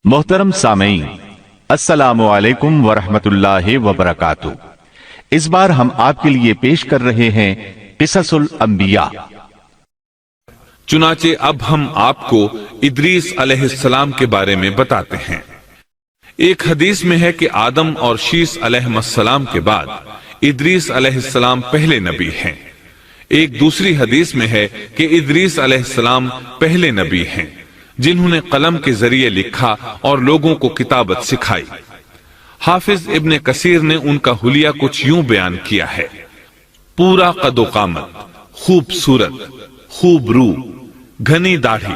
मोहतरम सामीन, अस्सलामु अलैकुम वरहमतुल्लाहि वबरकातुह। इस बार हम आपके लिए पेश कर रहे हैं क़िससुल अंबिया। चुनाचे अब हम आपको इदरीस अलैहिस्सलाम के बारे में बताते हैं। एक हदीस में है कि आदम और शीस अलैहिस्सलाम के बाद इदरीस अलैहिस्सलाम पहले नबी हैं। एक दूसरी हदीस में है कि इदरीस अलैहिस्सलाम पहले नबी हैं जिन्होंने कलम के जरिए लिखा और लोगों को किताबत सिखाई। हाफिज इब्ने कसीर ने उनका हुलिया कुछ यूं बयान किया है: पूरा कदो कामत, खूबसूरत, खूब रू, घनी दाढ़ी,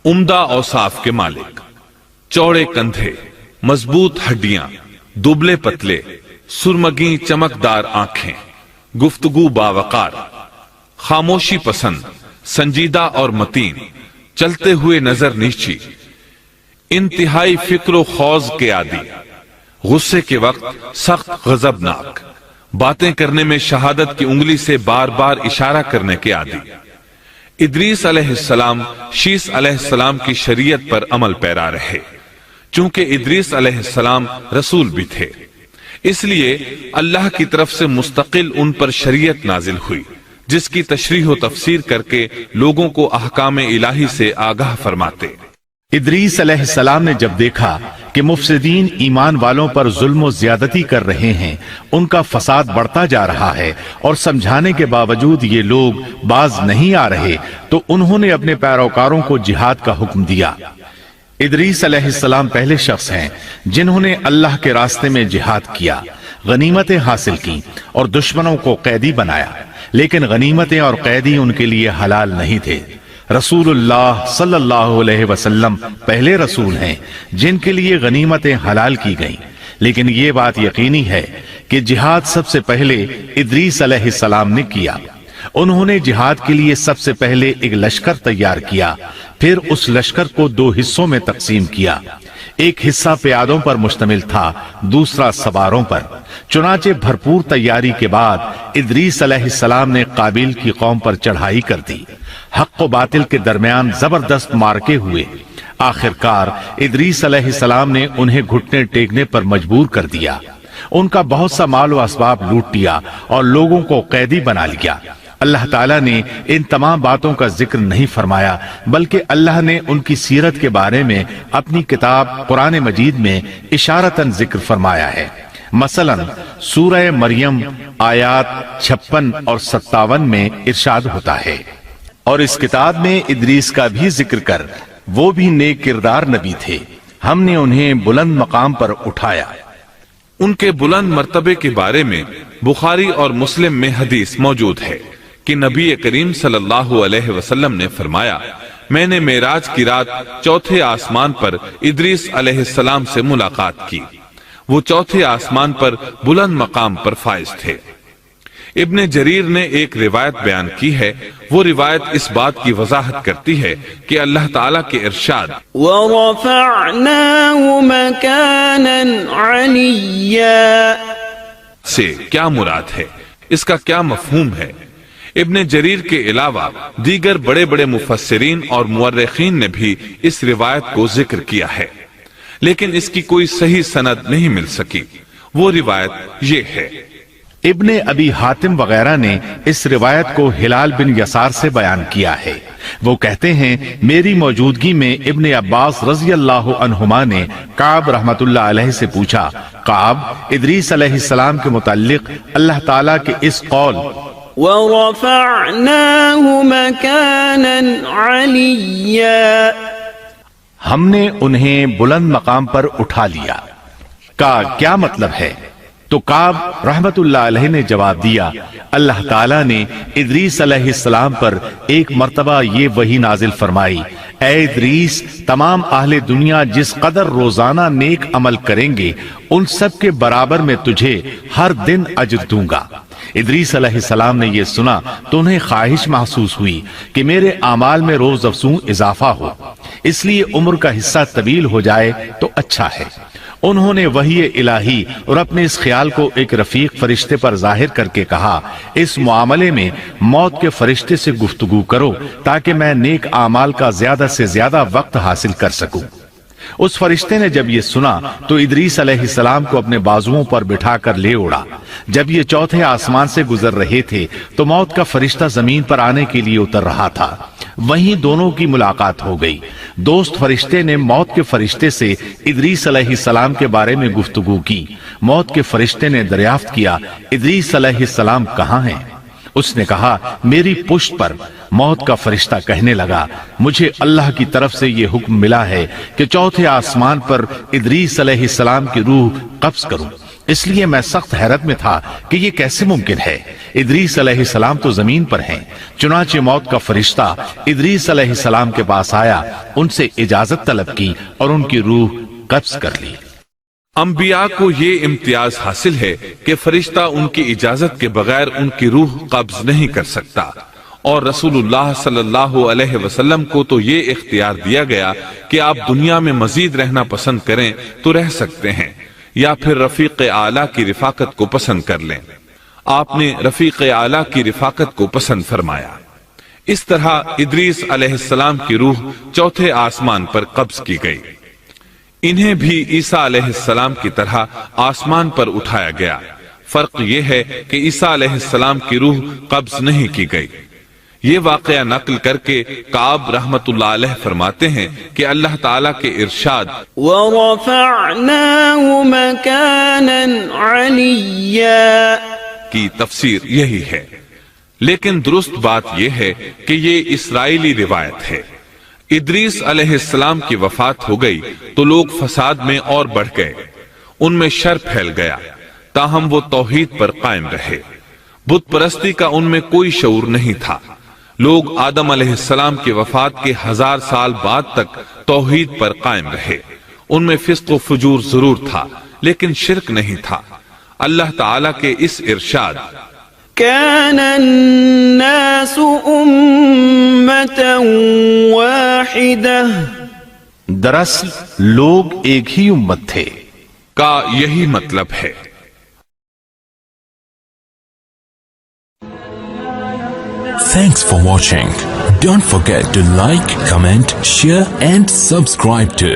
उम्दा औसाफ के मालिक, चौड़े कंधे, मजबूत हड्डियां, दुबले पतले, सुरमगी चमकदार आंखें, गुफ्तगू बावकार, खामोशी पसंद, संजीदा और मतीन, चलते हुए नजर नीची, इंतहाई फिक्र खौज के आदी, गुस्से के वक्त सख्त गजबनाक, बातें करने में शहादत की उंगली से बार बार इशारा करने के आदी। इदरीस अलैहिस्सलाम शीस अलैहिस्सलाम की शरीयत पर अमल पैरा रहे। चूंकि इदरीस अलैहिस्सलाम रसूल भी थे, इसलिए अल्लाह की तरफ से मुस्तकिल उन पर शरीयत नाजिल हुई, जिसकी तशरीह व तफसीर करके लोगों को अहकाम इलाही से आगाह फरमाते। इदरीस अलैहिस्सलाम ने जब देखा कि मुफसिदीन ईमान वालों पर जुल्म व ज्यादती कर रहे हैं, उनका फसाद बढ़ता जा रहा है और समझाने के बावजूद ये लोग बाज नहीं आ रहे, तो उन्होंने अपने पैरोकारों को जिहाद का हुक्म दिया। इदरीस अलैहिस्सलाम पहले शख्स हैं जिन्होंने अल्लाह के रास्ते में जिहाद किया, गनीमतें हासिल की और दुश्मनों को कैदी बनाया। लेकिन गनीमतें और कैदी उनके लिए हलाल नहीं थे। रसूलुल्लाह सल्लल्लाहु अलैहि वसल्लम पहले रसूल हैं जिनके लिए गनीमतें हलाल की गईं। लेकिन ये बात यकीनी है कि जिहाद सबसे पहले इदरीस अलैहिस्सलाम ने किया। उन्होंने जिहाद के लिए सबसे पहले एक लश्कर तैयार किया, फिर उस लश्कर को दो हिस्सों में तकसीम किया। एक हिस्सा प्यादों पर मुश्तमिल था, दूसरा सवारों पर। चुनाचे भरपूर तैयारी के बाद इदरीस अलैहिस्सलाम ने काबिल की कौम पर चढ़ाई कर दी। हक व बातिल के दरमियान जबरदस्त मारके हुए। आखिरकार इदरीस अलैहिस्सलाम ने उन्हें घुटने टेकने पर मजबूर कर दिया। उनका बहुत सा माल व असबाब लूट लिया और लोगों को कैदी बना लिया। अल्लाह ताला ने इन तमाम बातों का जिक्र नहीं फरमाया, बल्कि अल्लाह ने उनकी सीरत के बारे में अपनी किताब कुरान मजीद में इशारतन जिक्र फरमाया है। मसलन सूरह मरियम आयात 56 और 57 में इरशाद होता है, और इस किताब में इदरीस का भी जिक्र कर, वो भी नेक किरदार नबी थे, हमने उन्हें बुलंद मकाम पर उठाया। उनके बुलंद मर्तबे के बारे में बुखारी और मुस्लिम में हदीस मौजूद है कि नबी करीम सल्लल्लाहु अलैहि वसल्लम ने फरमाया, मैंने मेराज की रात चौथे आसमान पर इदरीस अलैहिस्सलाम से मुलाकात की। वो चौथे आसमान पर बुलंद मकाम पर फाइज थे। इब्ने जरीर ने एक रिवायत बयान की है। वो रिवायत इस बात की वजाहत करती है कि अल्लाह ताला के इरशाद वरफ़अनाहु मकानन अलिय्या से क्या मुराद है, इसका क्या मफहूम है। इब्ने जरीर के अलावा दीगर बड़े बड़े मुफस्सिरीन और मुअर्रिखीन ने भी इस रिवायत को जिक्र किया है, लेकिन इसकी कोई सही सनद नहीं मिल सकी। वो रिवायत ये है। इब्ने अबी हातिम वगैरह ने इस रिवायत को हिलाल बिन यसार से बयान किया है। वो कहते हैं, मेरी मौजूदगी में इब्ने अब्बास रज़ी अल्लाहु अन्हुमा ने काब रहमतुल्लाह अलैहि से पूछा, काब, इदरीस अलैहिस्सलाम के मुताल्लिक अल्लाह ताला के इस कौल वरफ़अनाहु मकानन अलिय्या, हमने उन्हें बुलंद मकाम पर उठा लिया, का क्या मतलब है? तो काब रहमतुल्लाह अलैहि ने जवाब दिया, अल्लाह ताला ने इदरीस अलैहिस्सलाम पर एक मर्तबा ये वही नाजिल फरमाई, ऐ इदरीस, तमाम अहले दुनिया जिस कदर रोजाना नेक अमल करेंगे, उन सब के बराबर में तुझे हर दिन अजर दूंगा। इदरीस अलैहिस्सलाम ने यह सुना तो उन्हें ख्वाहिश महसूस हुई कि मेरे आमाल में रोज अफजू इजाफा हो, इसलिए उम्र का हिस्सा तवील हो जाए तो अच्छा है। उन्होंने वही इलाही और अपने इस ख्याल को एक रफीक फरिश्ते पर जाहिर करके कहा, इस मामले में मौत के फरिश्ते से गुफ्तगू करो ताकि मैं नेक आमाल का ज्यादा से ज्यादा वक्त हासिल कर सकूं। اس فرشتے نے جب یہ سنا تو ادریس علیہ السلام کو اپنے بازوؤں پر بٹھا کر لے اڑا۔ جب یہ چوتھے آسمان سے گزر رہے تھے تو موت کا فرشتہ زمین پر آنے کے لیے اتر رہا تھا، وہیں دونوں کی ملاقات ہو گئی۔ دوست فرشتے نے موت کے فرشتے سے ادریس علیہ السلام کے بارے میں گفتگو کی۔ موت کے فرشتے نے دریافت کیا، ادریس علیہ السلام کہاں ہیں؟ اس نے کہا، میری پشت پر۔ موت کا فرشتہ کہنے لگا، مجھے اللہ کی طرف سے یہ حکم ملا ہے کہ چوتھے آسمان پر ادریس علیہ السلام کی روح قبض کروں، اس لیے میں سخت حیرت میں تھا کہ یہ کیسے ممکن ہے۔ ادریس علیہ السلام تو زمین پر ہیں۔ چنانچہ موت کا فرشتہ ادریس علیہ السلام کے پاس آیا، ان سے اجازت طلب کی اور ان کی روح قبض کر لی۔ انبیاء کو یہ امتیاز حاصل ہے کہ فرشتہ ان کی اجازت کے بغیر ان کی روح قبض نہیں کر سکتا، اور رسول اللہ صلی اللہ علیہ وسلم کو تو یہ اختیار دیا گیا کہ آپ دنیا میں مزید رہنا پسند کریں تو رہ سکتے ہیں، یا پھر رفیق اعلیٰ کی رفاقت کو پسند کر لیں۔ آپ نے رفیق اعلیٰ کی رفاقت کو پسند فرمایا۔ اس طرح ادریس علیہ السلام کی روح چوتھے آسمان پر قبض کی گئی۔ انہیں بھی عیسیٰ علیہ السلام کی طرح آسمان پر اٹھایا گیا۔ فرق یہ ہے کہ عیسیٰ علیہ السلام کی روح قبض نہیں کی گئی۔ یہ واقعہ نقل کر کے کعب رحمت اللہ علیہ فرماتے ہیں کہ اللہ تعالیٰ کے ارشاد وَرَفَعْنَاهُ مَكَانًا عَلِيًّا کی تفسیر یہی ہے، لیکن درست بات یہ ہے کہ یہ اسرائیلی روایت ہے۔ ادریس علیہ السلام کی وفات ہو گئی تو لوگ فساد میں اور بڑھ گئے، ان میں شر پھیل گیا، تاہم وہ توحید پر قائم رہے۔ بت پرستی کا ان میں کوئی شعور نہیں تھا۔ لوگ آدم علیہ السلام کی وفات کے 1000 سال بعد تک توحید پر قائم رہے۔ ان میں فسق و فجور ضرور تھا لیکن شرک نہیں تھا۔ اللہ تعالیٰ کے اس ارشاد كان الناس أمة واحدة دراصل لوگ ایک ہی امت تھے کا یہی مطلب ہے۔ Thanks for watching. Don't forget to like, comment, share and subscribe to